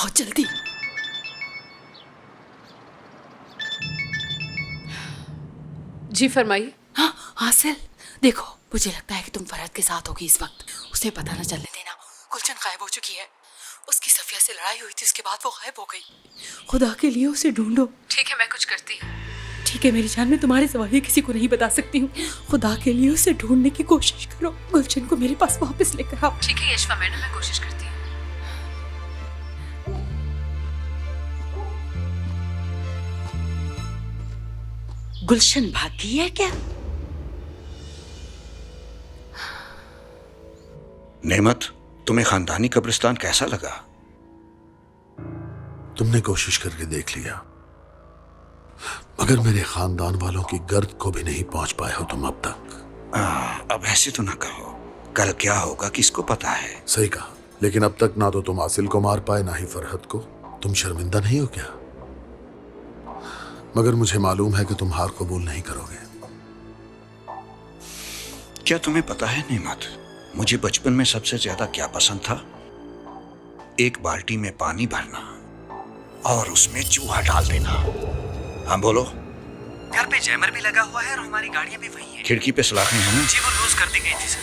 आओ जल्दी। जी फरमाइए। हाँ हासिल, देखो मुझे लगता है कि तुम फरहत के साथ होगी इस वक्त। उसे पता न चलने देना, गुलशन गायब हो चुकी है। उसकी सफिया से लड़ाई हुई थी, उसके बाद वो गायब हो गई। खुदा के लिए उसे ढूंढो। ठीक है, मैं कुछ करती हूँ। ठीक है मेरी जान, मैं तुम्हारे सवाल किसी को नहीं बता सकती हूँ। खुदा के लिए उसे ढूंढने की कोशिश करो। गुलशन को मेरे पास वापस लेकर आओ। ठीक है यशफा मैडम, मैं कोशिश करती हूँ। गुलशन भाग गई है क्या? नेमत, तुम्हें खानदानी कब्रिस्तान कैसा लगा? तुमने कोशिश करके देख लिया, मगर मेरे खानदान वालों की गर्द को भी नहीं पहुंच पाए हो तुम अब तक। अब ऐसे तो ना कहो, कल क्या होगा किसको पता है। सही कहा, लेकिन अब तक ना तो तुम आसिल को मार पाए ना ही फरहत को। तुम शर्मिंदा नहीं हो क्या? मगर मुझे मालूम है कि तुम हार कबूल नहीं करोगे। क्या तुम्हें पता है नेमत, मुझे बचपन में सबसे ज्यादा क्या पसंद था? एक बाल्टी में पानी भरना और उसमें चूहा डाल देना। हाँ बोलो। घर पे जैमर भी लगा हुआ है और हमारी गाड़ियां भी वही हैं। खिड़की पे सलाखें हैं ना? जी वो लूज कर दी गई थी सर।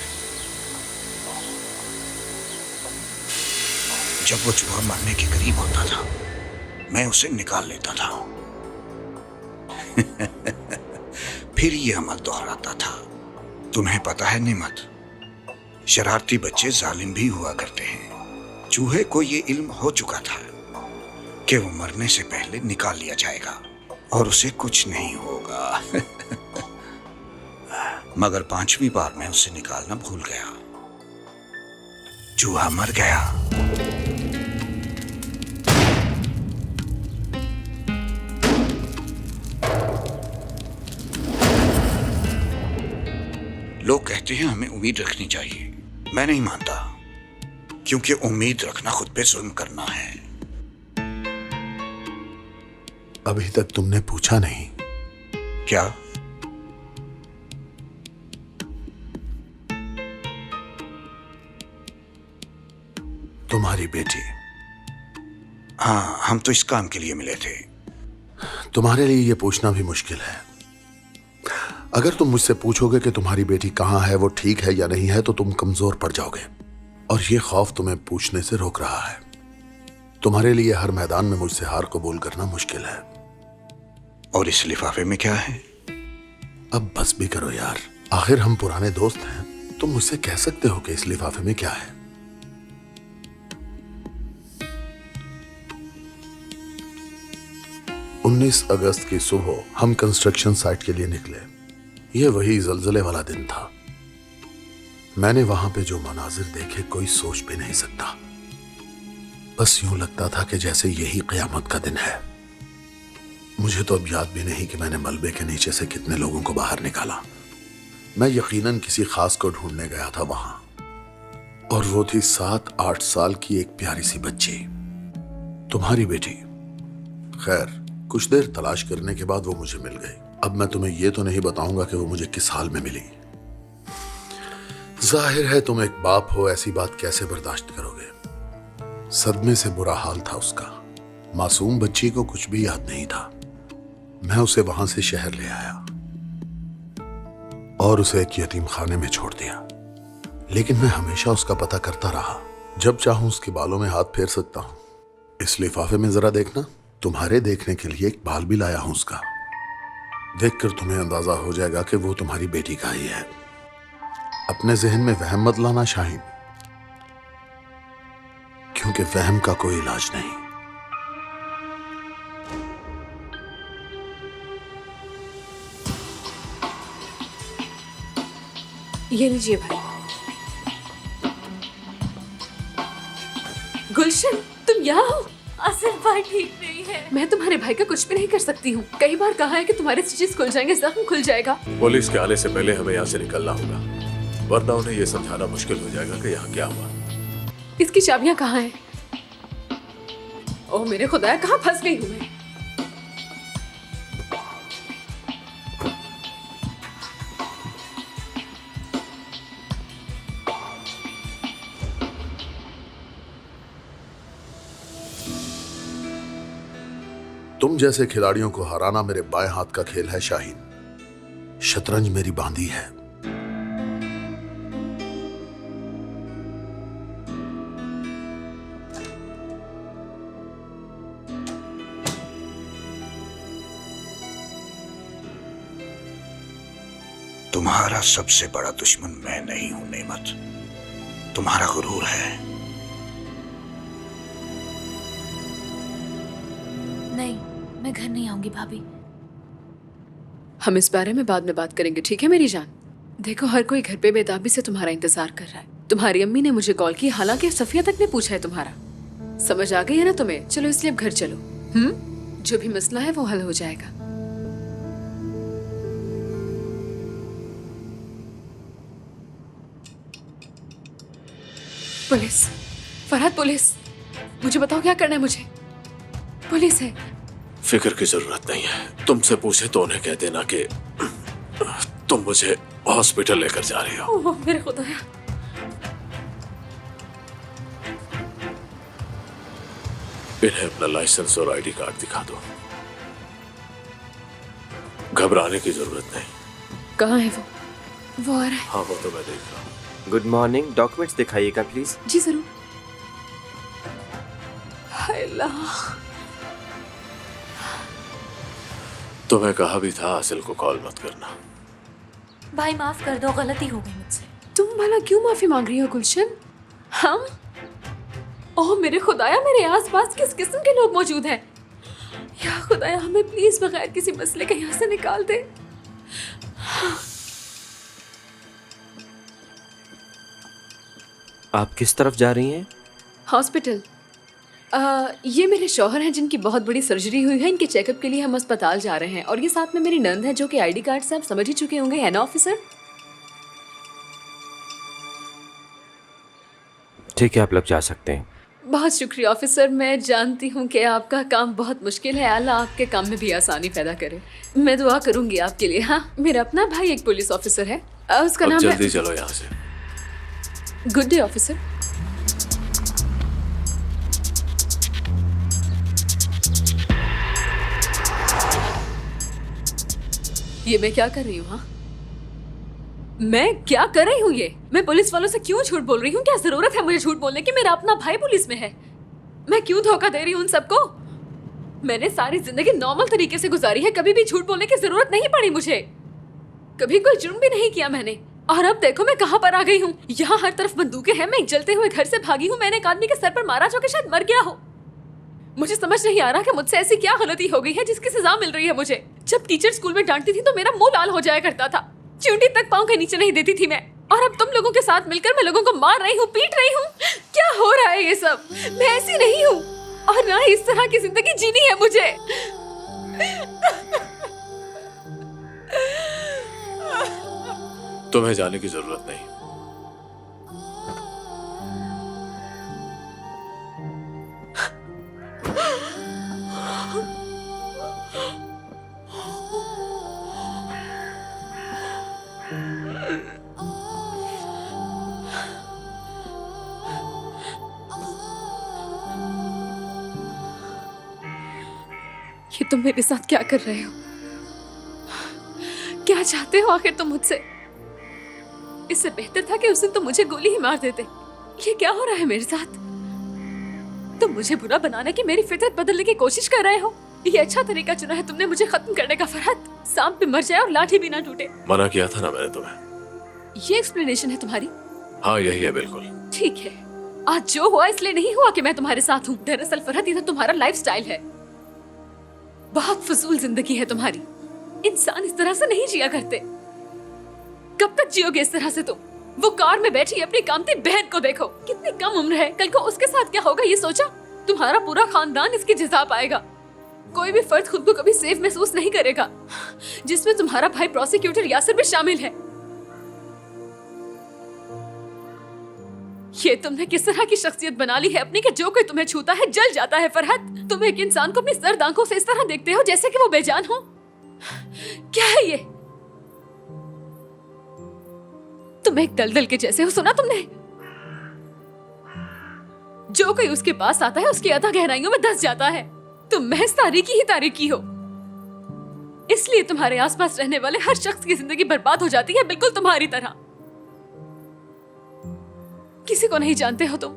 जब वो चूहा मरने के करीब होता था, मैं उसे निकाल लेता था। फिर ये अमल दोहराता था। तुम्हें पता है नेमत, शरारती बच्चे जालिम भी हुआ करते हैं। चूहे को ये इल्म हो चुका था कि वो मरने से पहले निकाल लिया जाएगा और उसे कुछ नहीं होगा। मगर 5वीं बार मैं उसे निकालना भूल गया। चूहा मर गया। लोग कहते हैं हमें उम्मीद रखनी चाहिए। मैं नहीं मानता, क्योंकि उम्मीद रखना खुद पे जुल्म करना है। अभी तक तुमने पूछा नहीं। क्या? तुम्हारी बेटी। हाँ, हम तो इस काम के लिए मिले थे। तुम्हारे लिए यह पूछना भी मुश्किल है। अगर तुम मुझसे पूछोगे कि तुम्हारी बेटी कहाँ है, वो ठीक है या नहीं है, तो तुम कमजोर पड़ जाओगे और ये खौफ तुम्हें पूछने से रोक रहा है। तुम्हारे लिए हर मैदान में मुझसे हार कबूल करना मुश्किल है। और इस लिफाफे में क्या है? अब बस भी करो यार, आखिर हम पुराने दोस्त हैं। तुम मुझसे कह सकते हो कि इस लिफाफे में क्या है। उन्नीस अगस्त की सुबह हम कंस्ट्रक्शन साइट के लिए निकले। यह वही जलजले वाला दिन था। मैंने वहां पे जो मनाजिर देखे कोई सोच भी नहीं सकता। बस यूं लगता था कि जैसे यही क़यामत का दिन है। मुझे तो अब याद भी नहीं कि मैंने मलबे के नीचे से कितने लोगों को बाहर निकाला। मैं यकीनन किसी खास को ढूंढने गया था वहां, और वो थी 7-8 साल की एक प्यारी सी बच्ची, तुम्हारी बेटी। खैर, कुछ देर तलाश करने के बाद वो मुझे मिल गई। अब मैं तुम्हें ये तो नहीं बताऊंगा कि वो मुझे किस हाल में मिली। जाहिर है तुम एक बाप हो, ऐसी बात कैसे बर्दाश्त करोगे। सदमे से बुरा हाल था उसका। मासूम बच्ची को कुछ भी याद नहीं था। मैं उसे वहां से शहर ले आया और उसे एक यतीम खाने में छोड़ दिया। लेकिन मैं हमेशा उसका पता करता रहा। जब चाहूं उसके बालों में हाथ फेर सकता हूं। इस लिफाफे में जरा देखना, तुम्हारे देखने के लिए एक बाल भी लाया हूं उसका। देखकर तुम्हें अंदाजा हो जाएगा कि वो तुम्हारी बेटी का ही है। अपने जहन में वहम मत लाना शाहीन, क्योंकि वहम का कोई इलाज नहीं। ये लीजिए भाई। गुलशन, तुम यहाँ हो? आसिफ भाई ठीक नहीं है। मैं तुम्हारे भाई का कुछ भी नहीं कर सकती हूँ। कई बार कहा है कि तुम्हारे स्टिचेस खुल जाएंगे, जख्म खुल जाएगा। पुलिस के आने से पहले हमें यहाँ से निकलना होगा, वरना उन्हें यह समझाना मुश्किल हो जाएगा कि यहाँ क्या हुआ। इसकी चाबियां कहाँ हैं? ओह मेरे खुदाया, कहाँ फंस गई हूँ मैं। तुम जैसे खिलाड़ियों को हराना मेरे बाएं हाथ का खेल है शाहीन। शतरंज मेरी बांधी है। तुम्हारा सबसे बड़ा दुश्मन मैं नहीं हूं नेमत, तुम्हारा गुरूर है। नहीं, मैं घर नहीं आऊंगी भाभी। हम इस बारे में बाद में बात करेंगे, ठीक है मेरी जान? देखो, हर कोई घर पे बेताबी से तुम्हारा इंतजार कर रहा है। तुम्हारी अम्मी ने मुझे कॉल की, हालांकि सफिया तक ने पूछा है तुम्हारा। समझ आ गई है ना तुम्हें? चलो इसलिए अब घर चलो। जो भी मसला है वो हल हो जाएगा। पुलिस, फरहत पुलिस, मुझे बताओ क्या करना है मुझे? पुलिस है। फिक्र की जरूरत नहीं है। तुमसे पूछे तो उन्हें कह देना कि तुम मुझे हॉस्पिटल लेकर जा रही हो। ओह मेरे खुदाया। इन्हें अपना लाइसेंस और आईडी कार्ड दिखा दो। घबराने की जरूरत नहीं। कहाँ है वो? वो आ रहा है। हाँ, वो तो मैं देख रहा हूँ। गुड मॉर्निंग, डॉक्यूमेंट्स दिखाइएगा प्लीज। जी जरूर। हाय अल्लाह। तुम्हें कहा भी था आसिल को कॉल मत करना। भाई माफ कर दो, गलती हो गई मुझसे। तुम भला क्यों माफी मांग रही हो गुलशन? हाँ? ओह मेरे खुदाया, मेरे आसपास किस किस्म के लोग मौजूद हैं? या खुदाया, हमें प्लीज बगैर किसी मसले के यहाँ से निकाल दे। आप किस तरफ जा रही हैं? हॉस्पिटल। ये मेरे शौहर हैं जिनकी बहुत बड़ी सर्जरी हुई है। इनके चेकअप के लिए हम अस्पताल जा रहे हैं। और ये साथ में मेरी नंद है जो कि आईडी कार्ड से आप समझ ही चुके होंगे, है ना ऑफिसर? ठीक है, आप लोग जा सकते हैं। बहुत शुक्रिया ऑफिसर। मैं जानती हूँ कि आपका काम बहुत मुश्किल है। अल्लाह आपके काम में भी आसानी पैदा करे। मैं दुआ करूंगी आपके लिए। हाँ, मेरा अपना भाई एक पुलिस ऑफिसर है। उसका अब नाम जल्दी है। चलो यहाँ से। Good day officer. ये मैं क्या कर रही हूँ? हाँ, मैं क्या कर रही हूँ? ये मैं पुलिस वालों से क्यों झूठ बोल रही हूँ? क्या जरूरत है मुझे झूठ बोलने की? मेरा अपना भाई पुलिस में है। मैं क्यों धोखा दे रही हूँ उन सबको? मैंने सारी जिंदगी नॉर्मल तरीके से गुजारी है, कभी भी झूठ बोलने की जरूरत नहीं पड़ी मुझे। कभी कोई जुर्म भी नहीं किया मैंने। और अब देखो मैं कहाँ पर आ गई हूँ। यहाँ हर तरफ बंदूकें हैं। मैं जलते हुए घर से भागी हूँ। मैंने एक आदमी के सर पर मारा जो कि शायद मर गया हो। मुझे समझ नहीं आ रहा कि मुझसे ऐसी क्या गलती हो गई है जिसकी सजा मिल रही है मुझे। जब टीचर स्कूल में डांटती थी तो मेरा मुंह लाल हो जाया करता था। चींटी तक पाँव के नीचे नहीं देती थी मैं। और अब तुम लोगों के साथ मिलकर मैं लोगों को मार रही हूँ, पीट रही हूँ। क्या हो रहा है ये सब? मैं ऐसी नहीं हूँ और ना ही इस तरह की जिंदगी जीनी है मुझे। तुम्हें जाने की जरूरत नहीं। ये तुम मेरे साथ क्या कर रहे हो? क्या चाहते हो आखिर तुम मुझसे? इससे बेहतर था कि उस दिन तुम मुझे गोली ही मार देते। ये क्या हो रहा है मेरे साथ? तुम मुझे बुरा बनाने की मेरी फितरत बदलने की कोशिश कर रहे हो। ये अच्छा तरीका चुना है तुमने मुझे खत्म करने का फरहत। सांप भी मर जाए और लाठी भी ना टूटे। मना किया था ना मैंने तुम्हें। ये एक्सप्लेनेशन है तुम्हारी? हाँ यही है बिल्कुल। ठीक है, आज जो हुआ इसलिए नहीं हुआ कि मैं तुम्हारे साथ हूँ। दरअसल फरहत, ये तो तुम्हारा लाइफस्टाइल है। बहुत फजूल जिंदगी है तुम्हारी। इंसान इस तरह से नहीं जिया करते। कब तक जियोगे इस तरह से तुम? वो कार में बैठी अपनी कामती बहन को देखो, कितनी कम उम्र है। कल को उसके साथ क्या होगा ये सोचा? तुम्हारा पूरा खानदान इसकी जज़ा पाएगा। कोई भी फर्द खुद को कभी सेफ महसूस नहीं करेगा, जिसमें तुम्हारा भाई प्रोसिक्यूटर यासिर भी शामिल है। ये तुमने किस तरह की शख्सियत बना ली है अपनी कि जो कोई तुम्हें छूता है जल जाता है। फरहत, तुम एक इंसान को अपनी सर्द आंखों से इस तरह देखते हो जैसे कि वो बेजान हो। क्या है ये? तुम एक दलदल के जैसे हो। सुना तुमने? जो कोई उसके पास आता है उसकी अधा गहराइयों में धंस जाता है। तुम महज तारीकी ही तारीकी हो, इसलिए तुम्हारे आसपास रहने वाले हर शख्स की जिंदगी बर्बाद हो जाती है, बिल्कुल तुम्हारी तरह। किसी को नहीं जानते हो तुम,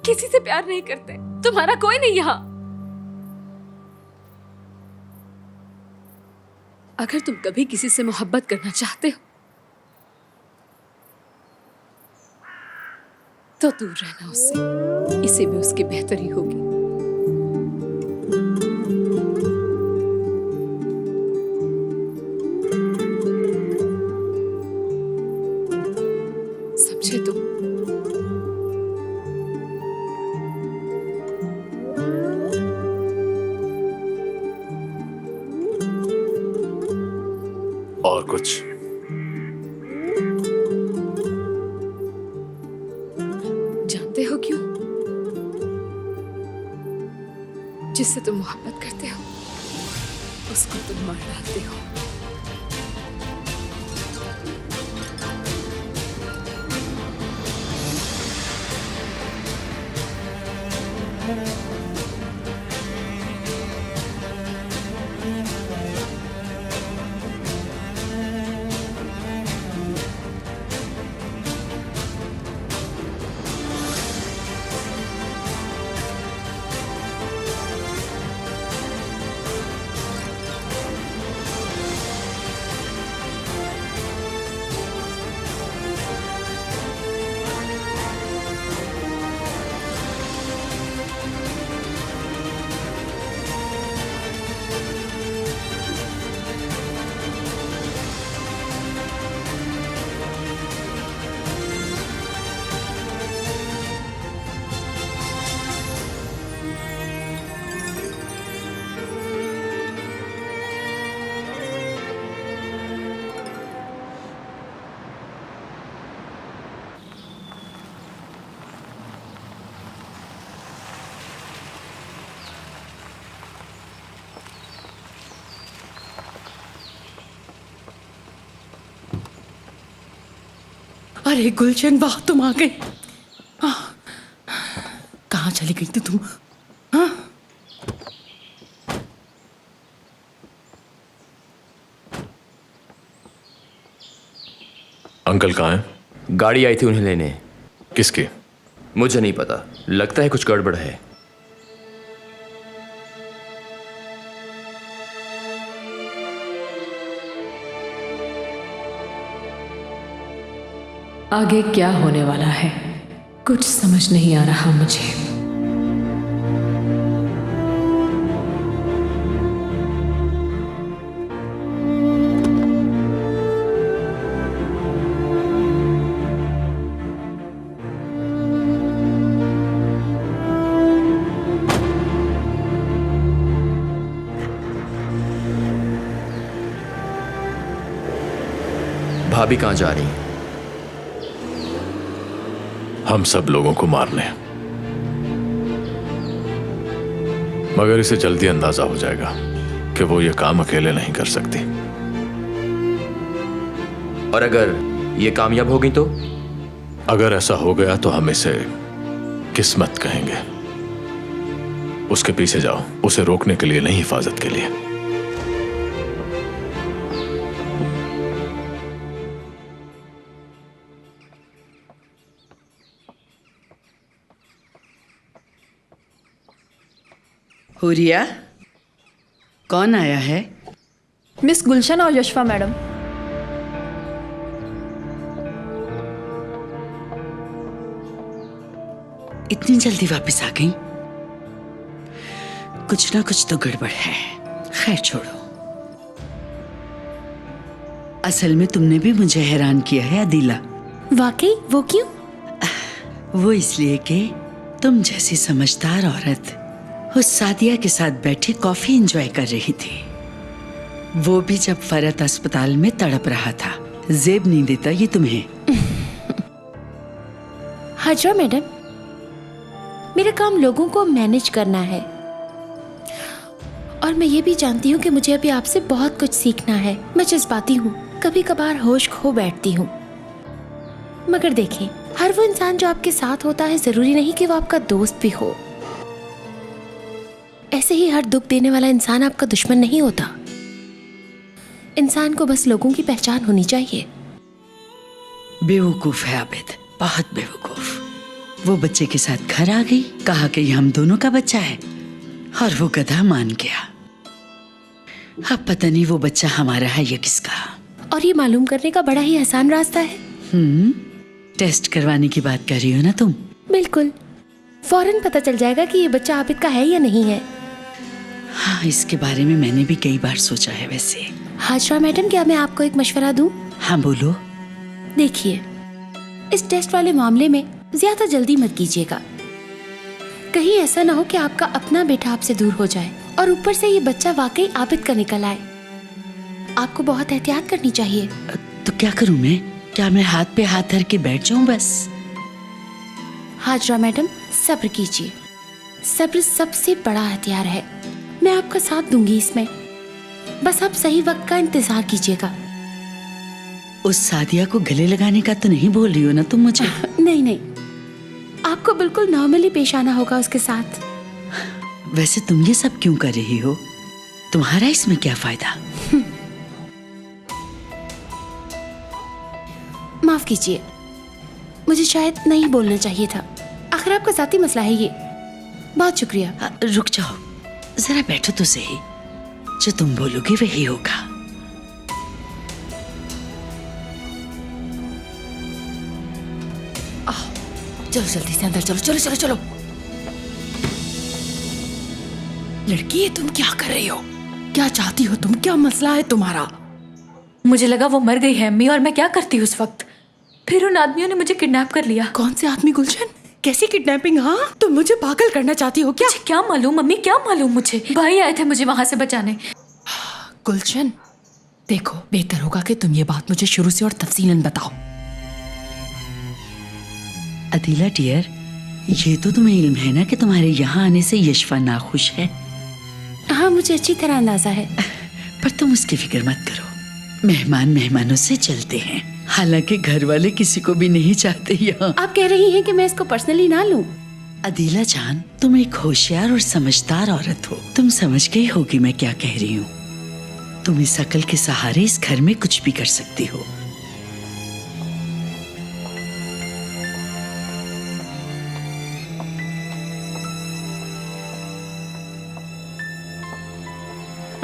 किसी से प्यार नहीं करते, तुम्हारा कोई नहीं यहां। अगर तुम कभी किसी से मोहब्बत करना चाहते हो तो दूर रहना उससे, इसी में उसकी बेहतरी होगी। समझे तुम? और कुछ? जानते हो क्यों? जिससे तुम मोहब्बत करते हो उसको तुम मार डालते हो। अरे गुलशन, वाह तुम आ गई। कहाँ चली गई थी तुम? हाँ? अंकल कहाँ हैं? गाड़ी आई थी उन्हें लेने। किसकी? मुझे नहीं पता, लगता है कुछ गड़बड़ है। आगे क्या होने वाला है कुछ समझ नहीं आ रहा मुझे। भाभी कहाँ जा रही? हम सब लोगों को मारने, मगर इसे जल्दी अंदाजा हो जाएगा कि वो ये काम अकेले नहीं कर सकती। और अगर ये कामयाब हो गई तो? अगर ऐसा हो गया तो हम इसे किस्मत कहेंगे। उसके पीछे जाओ, उसे रोकने के लिए नहीं, हिफाजत के लिए। हुरिया, कौन आया है? मिस गुलशन और यशफा मैडम। इतनी जल्दी वापस आ गई? कुछ ना कुछ तो गड़बड़ है। खैर छोड़ो। असल में तुमने भी मुझे हैरान किया है अदीला। वाकई? वो क्यों? वो इसलिए कि तुम जैसी समझदार औरत उस सादिया के साथ बैठी कॉफी एंजॉय कर रही थी, वो भी जब फरत अस्पताल में तड़प रहा था। जेब नहीं देता ये तुम्हें। हाजरा मैडम, मेरा काम लोगों को मैनेज करना है और मैं ये भी जानती हूँ कि मुझे अभी आपसे बहुत कुछ सीखना है। मैं जज्बाती हूँ, कभी कभार होश खो बैठती हूँ, मगर देखें, हर वो इंसान जो आपके साथ होता है जरूरी नहीं कि वो आपका दोस्त भी हो। ऐसे ही हर दुख देने वाला इंसान आपका दुश्मन नहीं होता। इंसान को बस लोगों की पहचान होनी चाहिए। बेवकूफ है आबिद, बहुत बेवकूफ। वो बच्चे के साथ घर आ गई, कहा कि ये हम दोनों का बच्चा है, और वो गधा मान गया। अब पता नहीं वो बच्चा हमारा है या किसका। और ये मालूम करने का बड़ा ही आसान रास्ता है। टेस्ट करवाने की बात कर रही हो ना तुम? बिल्कुल, फौरन पता चल जाएगा कि ये बच्चा आबिद का है या नहीं है। हाँ, इसके बारे में मैंने भी कई बार सोचा है वैसे। हाजरा मैडम, क्या मैं आपको एक मशवरा दूं? हाँ बोलो। देखिए, इस टेस्ट वाले मामले में ज्यादा जल्दी मत कीजिएगा। कहीं ऐसा ना हो कि आपका अपना बेटा आपसे दूर हो जाए और ऊपर से ये बच्चा वाकई आबिद का निकल आए। आपको बहुत एहतियात करनी चाहिए। तो क्या करूं मैं? क्या मैं हाथ पे हाथ धर के बैठ जाऊं बस? हाजरा मैडम, सब्र कीजिए। सब्र सबसे बड़ा हथियार है। मैं आपका साथ दूंगी इसमें। बस आप सही वक्त का इंतजार कीजिएगा। उस सादिया को गले लगाने का तो नहीं बोल रही हो ना तुम मुझे? नहीं नहीं, आपको बिल्कुल नॉर्मली पेश आना होगा उसके साथ। वैसे तुम ये सब क्यों कर रही हो? तुम्हारा इसमें क्या फायदा? माफ कीजिए, मुझे शायद नहीं बोलना चाहिए था। आखिर आपका जाती मसला है ये। बहुत शुक्रिया। रुक जाओ, जरा बैठो तो सही। जो तुम बोलोगे वही होगा। चलो जल्दी से अंदर चलो, चलो चलो चलो। लड़की, ये तुम क्या कर रही हो? क्या चाहती हो तुम? क्या मसला है तुम्हारा? मुझे लगा वो मर गई है अम्मी, और मैं क्या करती उस वक्त? फिर उन आदमियों ने मुझे किडनैप कर लिया। कौन से आदमी गुलशन? कैसी किडनैपिंग? हाँ, तुम मुझे पागल करना चाहती हो क्या? मुझे क्या मालूम अम्मी, क्या मालूम? मुझे भाई आए थे मुझे वहां से बचाने। गुलशन, देखो, बेहतर होगा कि तुम ये बात मुझे शुरू से और तफसीलन बताओ। अदीला डियर, ये तो तुम्हें इल्म है ना कि तुम्हारे यहाँ आने से यशफा नाखुश है? हाँ, मुझे अच्छी तरह अंदाजा है। पर तुम उसकी फिक्र मत करो। मेहमान मेहमानों से चलते हैं। हालांकि घर वाले किसी को भी नहीं चाहते यहाँ। आप कह रही हैं कि मैं इसको पर्सनली ना लूं? अदीला जान, तुम एक होशियार और समझदार औरत हो। तुम समझ गई होगी मैं क्या कह रही हूँ। तुम इस अकल के सहारे इस घर में कुछ भी कर सकती हो।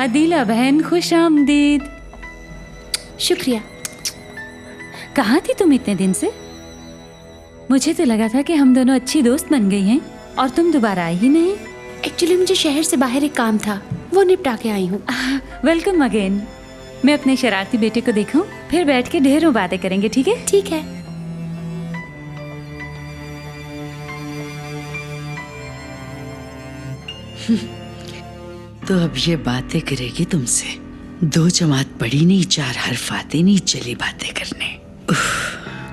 अदीला बहन, खुश आमदीद। शुक्रिया। कहाँ थी तुम इतने दिन से? मुझे तो लगा था कि हम दोनों अच्छी दोस्त बन गई हैं और तुम दोबारा आई ही नहीं। एक्चुअली मुझे शहर से बाहर एक काम था, वो निपटा के आई हूँ। Welcome again. मैं अपने शरारती बेटे को देखूं, फिर बैठ के ढेरों बातें करेंगे, ठीक है? ठीक है। तो अब ये बातें करेगी तुमसे? 2 जमात पढ़ी नहीं, 4 हर्फ आते नहीं, चली बातें करने।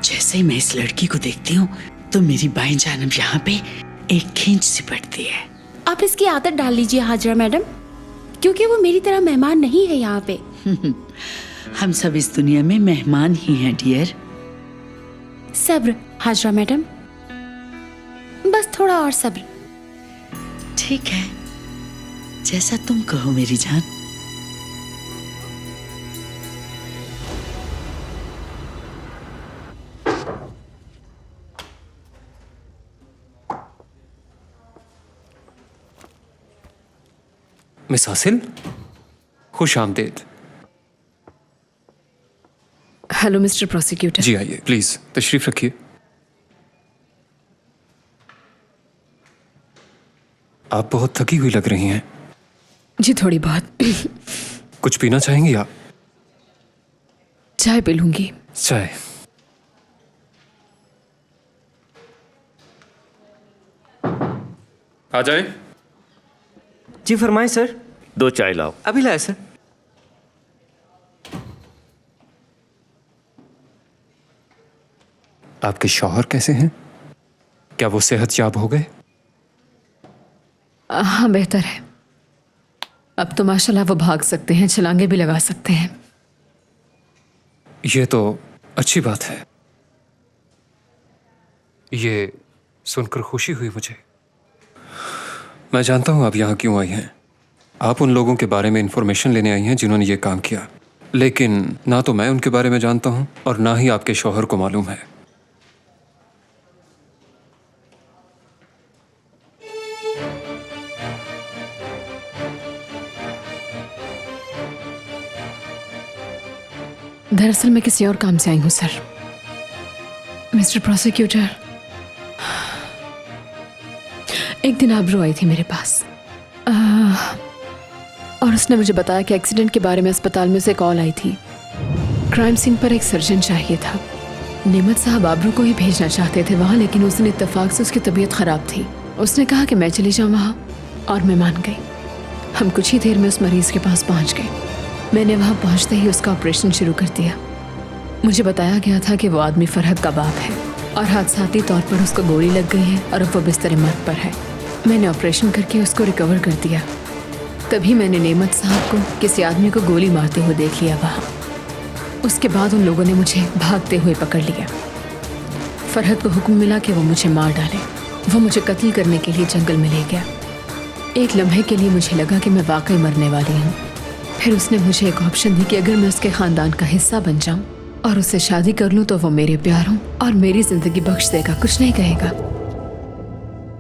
जैसे ही मैं इस लड़की को देखती हूँ तो मेरी बाएं जानब यहाँ पे एक खींच सी पड़ती है। आप इसकी आदत डाल लीजिए हाजरा मैडम, क्योंकि वो मेरी तरह मेहमान नहीं है यहाँ पे। हम सब इस दुनिया में मेहमान ही हैं डियर। सब्र हाजरा मैडम, बस थोड़ा और सब्र। ठीक है, जैसा तुम कहो मेरी जान। मिस हासिल, खुश आमदीद। Hello mister prosecutor. जी आइए, प्लीज तशरीफ रखिए। आप बहुत थकी हुई लग रही हैं। जी थोड़ी बहुत। कुछ पीना चाहेंगी आप? चाय पी लूंगी। चाय। आ जाए। जी फरमाएं सर। 2 चाय लाओ। अभी लाए सर। आपके शौहर कैसे हैं? क्या वो सेहतयाब हो गए? हाँ, बेहतर है। अब तो माशाल्लाह वो भाग सकते हैं, छलांगे भी लगा सकते हैं। ये तो अच्छी बात है। ये सुनकर खुशी हुई मुझे। मैं जानता हूँ आप यहाँ क्यों आई हैं। आप उन लोगों के बारे में इंफॉर्मेशन लेने आई हैं जिन्होंने ये काम किया, लेकिन ना तो मैं उनके बारे में जानता हूँ और ना ही आपके शौहर को मालूम है। दरअसल मैं किसी और काम से आई हूँ सर। मिस्टर प्रोसिक्यूटर, एक दिन आबरू आई थी मेरे पास और उसने मुझे बताया कि एक्सीडेंट के बारे में अस्पताल में से कॉल आई थी। क्राइम सीन पर एक सर्जन चाहिए था। नेमत साहब आबरू को ही भेजना चाहते थे वहाँ, लेकिन उस दिन इत्तेफाक से उसकी तबीयत ख़राब थी। उसने कहा कि मैं चली जाऊँ वहाँ और मैं मान गई। हम कुछ ही देर में उस मरीज़ के पास पहुँच गए। मैंने वहाँ पहुँचते ही उसका ऑपरेशन शुरू कर दिया। मुझे बताया गया था कि वो आदमी फरहत का बाप है और हादसाती तौर पर उसको गोली लग गई है और अब वो बिस्तर मौत पर है। मैंने ऑपरेशन करके उसको रिकवर कर दिया। तभी मैंने नेमत साहब को किसी आदमी को गोली मारते हुए देख लिया वहाँ। उसके बाद उन लोगों ने मुझे भागते हुए पकड़ लिया। फरहत को हुक्म मिला कि वो मुझे मार डाले। वो मुझे कत्ल करने के लिए जंगल में ले गया। एक लम्हे के लिए मुझे लगा कि मैं वाकई मरने वाली हूँ। फिर उसने मुझे एक ऑप्शन दी कि अगर मैं उसके खानदान का हिस्सा बन जाऊं और उससे शादी कर लूं तो वो मेरे प्यारों और मेरी जिंदगी बख्श देगा, कुछ नहीं कहेगा।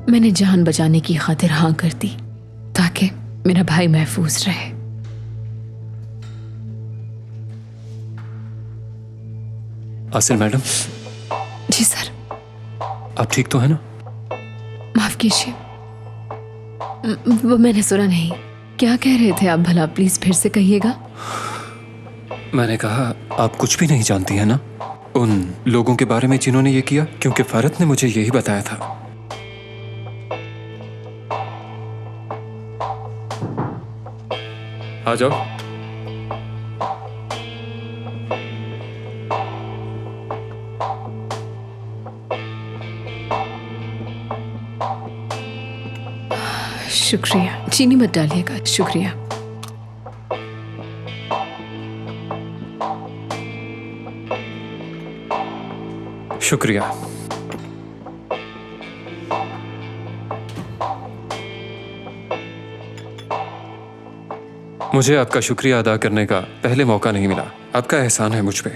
मैंने जान बचाने की खातिर हाँ कर दी ताकि मेरा भाई महफूज रहे। आसिल मैडम। जी सर। आप ठीक तो है ना? माफ कीजिए, वो मैंने सुना नहीं। क्या कह रहे थे आप भला? प्लीज फिर से कहिएगा। मैंने कहा आप कुछ भी नहीं जानती है ना उन लोगों के बारे में जिन्होंने ये किया, क्योंकि फरहत ने मुझे यही बताया था। आ जाओ। शुक्रिया, चीनी मत डालिएगा। शुक्रिया। शुक्रिया। मुझे आपका शुक्रिया अदा करने का पहले मौका नहीं मिला। आपका एहसान है मुझ पे।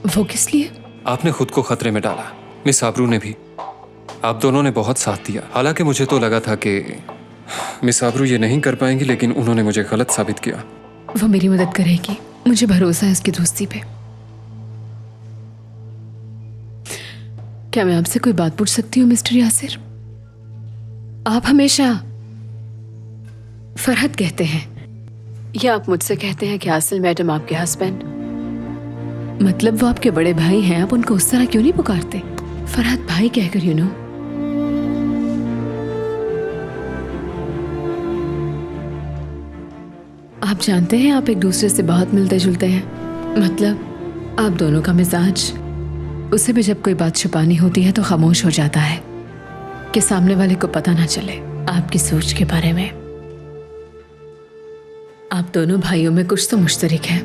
वो किस लिए? आपने खुद को खतरे में डाला। मिस आबरू ने भी। आप दोनों ने बहुत साथ दिया। हालांकि मुझे तो लगा था कि मिस आबरू ये नहीं कर पाएंगी, लेकिन उन्होंने मुझे गलत साबित किया। वो मेरी मदद करेगी, मुझे भरोसा है उसकी दोस्ती पे। क्या मैं आपसे कोई बात पूछ सकती हूँ मिस्टर यासिर? आप हमेशा फरहत कहते हैं या आप मुझसे कहते हैं कि आसिल मैडम आपके हस्बैंड, मतलब वो आपके बड़े भाई हैं, आप उनको उस तरह क्यों नहीं पुकारते? फरहत भाई कहकर, यू नो। आप जानते हैं आप एक दूसरे से बहुत मिलते जुलते हैं। मतलब आप दोनों का मिजाज, उसे भी जब कोई बात छुपानी होती है तो खामोश हो जाता है कि सामने वाले को पता ना चले आपकी सोच के बारे में। आप दोनों भाइयों में कुछ तो मुश्तरक है।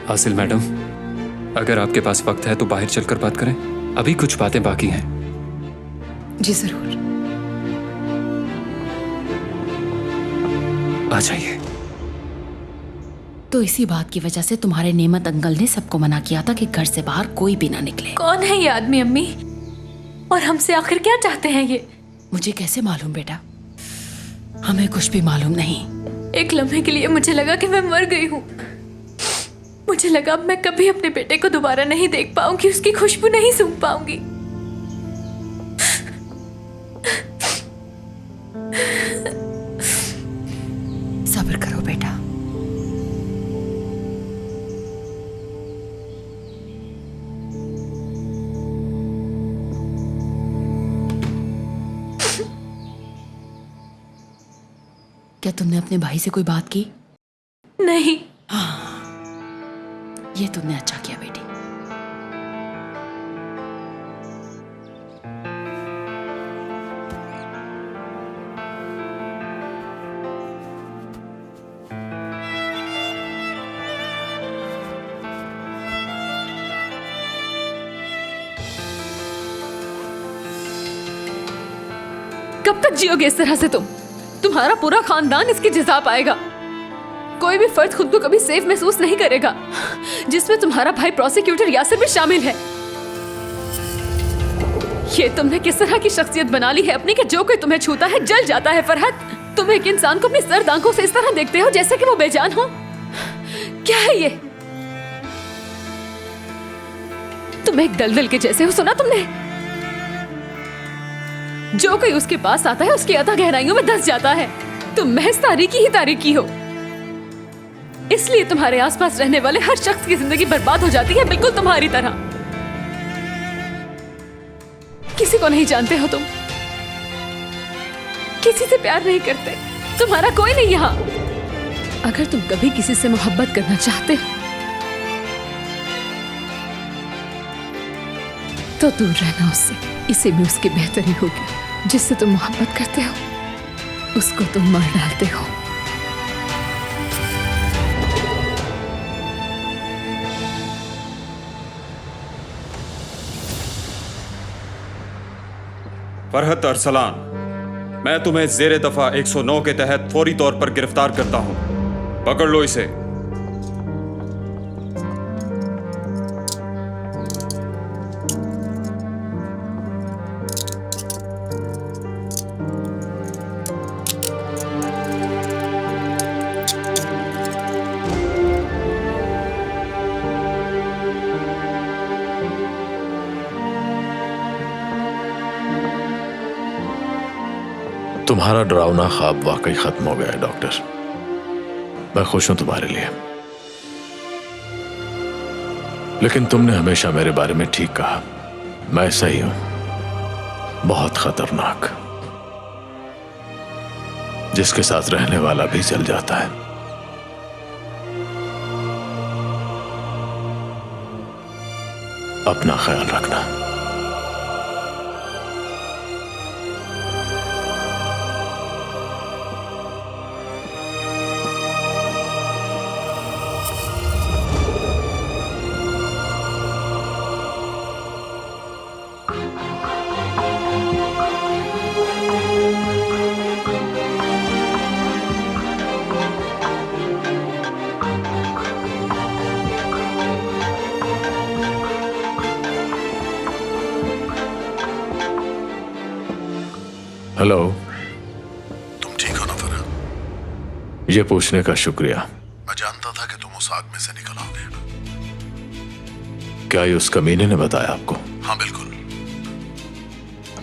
आसिल मैडम, अगर आपके पास वक्त है तो बाहर चलकर बात करें। अभी कुछ बातें बाकी हैं। जी जरूर। आ जाइए। तो इसी बात की वजह से तुम्हारे नेमत अंकल ने सबको मना किया था कि घर से बाहर कोई भी ना निकले। कौन है ये आदमी अम्मी? और हमसे आखिर क्या चाहते हैं ये? मुझे कैसे मालूम बेटा, हमें कुछ भी मालूम नहीं। एक लम्हे के लिए मुझे लगा कि मैं मर गई हूँ। मुझे लगा अब मैं कभी अपने बेटे को दोबारा नहीं देख पाऊंगी, उसकी खुशबू नहीं सूंघ पाऊंगी। सब्र करो बेटा। क्या तुमने अपने भाई से कोई बात की? नहीं। ये तुमने अच्छा किया बेटी। कब तक जियोगे इस तरह से तुम? तुम्हारा पूरा खानदान इसकी जज़ा पाएगा। कोई भी फर्द खुद को कभी सेफ महसूस नहीं करेगा, जिसमें तुम्हारा भाई प्रोसिक्यूटर यासिर भी शामिल है। ये तुमने किस तरह की शख्सियत बना ली है अपनी कि जो कोई तुम्हें छूता है जल जाता है। फरहत, तुम एक इंसान को अपनी सर्द आंखों से इस तरह देखते हो जैसे कि वो बेजान हो। क्या है ये? तुम एक दलदल के जैसे हो, सुना तुमने? जो कोई उसके पास आता है उसकी अता गहराइयों में धंस जाता है। तुम महज तारीकी ही तारीकी हो, इसलिए तुम्हारे आसपास रहने वाले हर शख्स की जिंदगी बर्बाद हो जाती है, बिल्कुल तुम्हारी तरह। किसी को नहीं जानते हो तुम, किसी से प्यार नहीं करते, तुम्हारा कोई नहीं यहाँ। अगर तुम कभी किसी से मोहब्बत करना चाहते हो तो दूर रहना उससे। इसे भी उसकी बेहतरी होगी। जिससे तुम मोहब्बत करते हो उसको तुम मार डालते हो। फरहत अरसलान, मैं तुम्हें ज़ेरे दफा 109 के तहत फौरी तौर पर गिरफ्तार करता हूं। पकड़ लो इसे। तुम्हारा डरावना ख्वाब वाकई खत्म हो गया है डॉक्टर। मैं खुश हूं तुम्हारे लिए, लेकिन तुमने हमेशा मेरे बारे में ठीक कहा। मैं सही हूं, बहुत खतरनाक, जिसके साथ रहने वाला भी जल जाता है। अपना ख्याल रखना। हेलो, तुम ठीक हो ना फरहत? ये पूछने का शुक्रिया। मैं जानता था कि तुम उस आग में से निकल आओगे। क्या ये उस कमीने ने बताया आपको? हाँ बिल्कुल।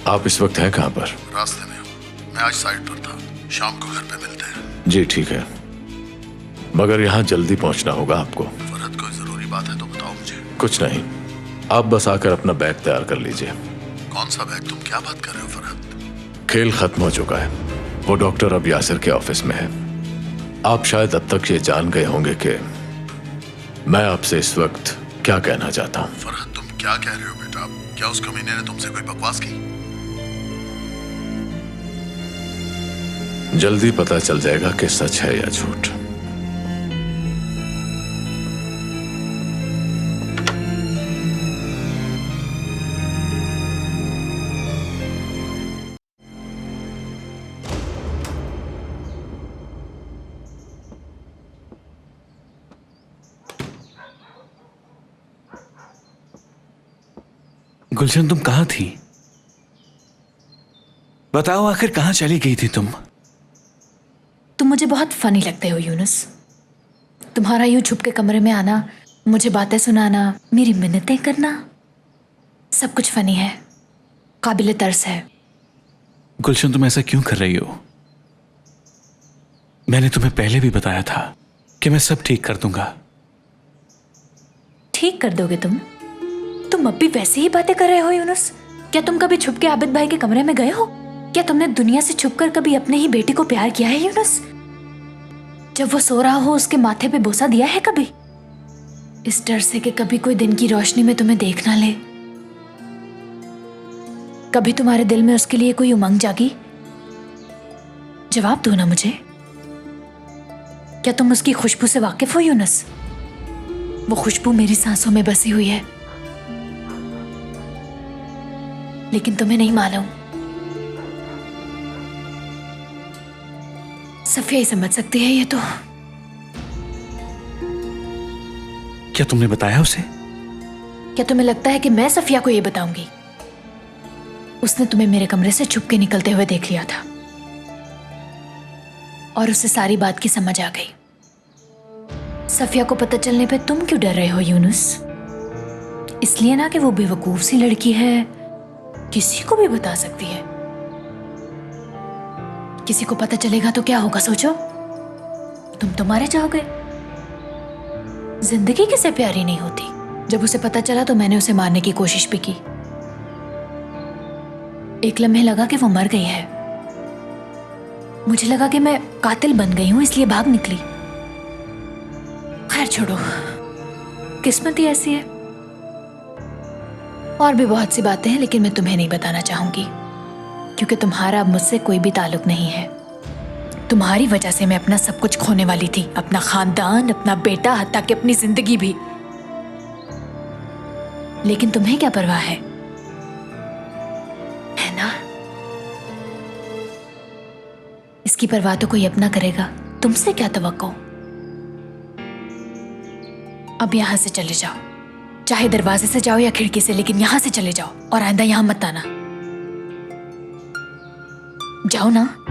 आप इस वक्त हैं कहां पर? रास्ते में हूँ। मैं आज साइट पर था। शाम को घर पे मिलते हैं। जी ठीक है, मगर यहाँ जल्दी पहुंचना होगा आपको। फरहत, कोई जरूरी बात है तो बताओ मुझे। कुछ नहीं, आप बस आकर अपना बैग तैयार कर लीजिए। कौन सा बैग? तुम क्या बात कर रहे हो फरहत? खेल खत्म हो चुका है। वो डॉक्टर अब यासिर के ऑफिस में है। आप शायद अब तक ये जान गए होंगे कि मैं आपसे इस वक्त क्या कहना चाहता हूँ। फरहत, तुम क्या कह रहे हो बेटा? क्या उस कमीने ने तुमसे कोई बकवास की? जल्दी पता चल जाएगा कि सच है या झूठ। गुलशन, तुम कहाँ थी? बताओ, आखिर कहाँ चली गई थी तुम? तुम मुझे बहुत फनी लगते हो यूनुस। तुम्हारा यूं छुप के कमरे में आना, मुझे बातें सुनाना, मेरी मिन्नतें करना, सब कुछ फनी है, काबिले तर्स है। गुलशन, तुम ऐसा क्यों कर रही हो? मैंने तुम्हें पहले भी बताया था कि मैं सब ठीक कर दूंगा। ठीक कर दोगे तुम? तुम अब भी वैसे ही बातें कर रहे हो यूनुस। क्या तुम कभी छुप के आबिद भाई के कमरे में गए हो? क्या तुमने दुनिया से छुपकर कभी अपने ही बेटी को प्यार किया है यूनुस? जब वो सो रहा हो उसके माथे पे बोसा दिया है कभी? इस डर से कि कभी कोई दिन की रोशनी में तुम्हें देख ना ले। कभी तुम्हारे दिल में उसके लिए कोई उमंग जागी? जवाब दो ना मुझे। क्या तुम उसकी खुशबू से वाकिफ हो यूनुस? वो खुशबू मेरी सांसों में बसी हुई है, लेकिन तुम्हें नहीं मालूम। सफिया ही समझ सकती है ये तो। क्या तुमने बताया उसे? क्या तुम्हें लगता है कि मैं सफिया को ये बताऊंगी? उसने तुम्हें मेरे कमरे से छुप के निकलते हुए देख लिया था और उसे सारी बात की समझ आ गई। सफिया को पता चलने पे तुम क्यों डर रहे हो यूनुस? इसलिए ना कि वो बेवकूफ सी लड़की है, किसी को भी बता सकती है। किसी को पता चलेगा तो क्या होगा सोचो? तुम तो मारे जाओगे। जिंदगी किसे प्यारी नहीं होती? जब उसे पता चला तो मैंने उसे मारने की कोशिश भी की। एक लम्हे लगा कि वो मर गई है। मुझे लगा कि मैं कातिल बन गई हूं, इसलिए भाग निकली। खैर छोड़ो, किस्मत ही ऐसी है। और भी बहुत सी बातें हैं, लेकिन मैं तुम्हें नहीं बताना चाहूंगी क्योंकि तुम्हारा अब मुझसे कोई भी ताल्लुक नहीं है। तुम्हारी वजह से मैं अपना सब कुछ खोने वाली थी, अपना खानदान, अपना बेटा, हत्ता कि अपनी जिंदगी भी। लेकिन तुम्हें क्या परवाह है ना? इसकी परवाह तो कोई अपना करेगा, तुमसे क्या तवक्को? अब यहां से चले जाओ, चाहे दरवाजे से जाओ या खिड़की से, लेकिन यहां से चले जाओ और आइंदा यहां मत आना। जाओ ना।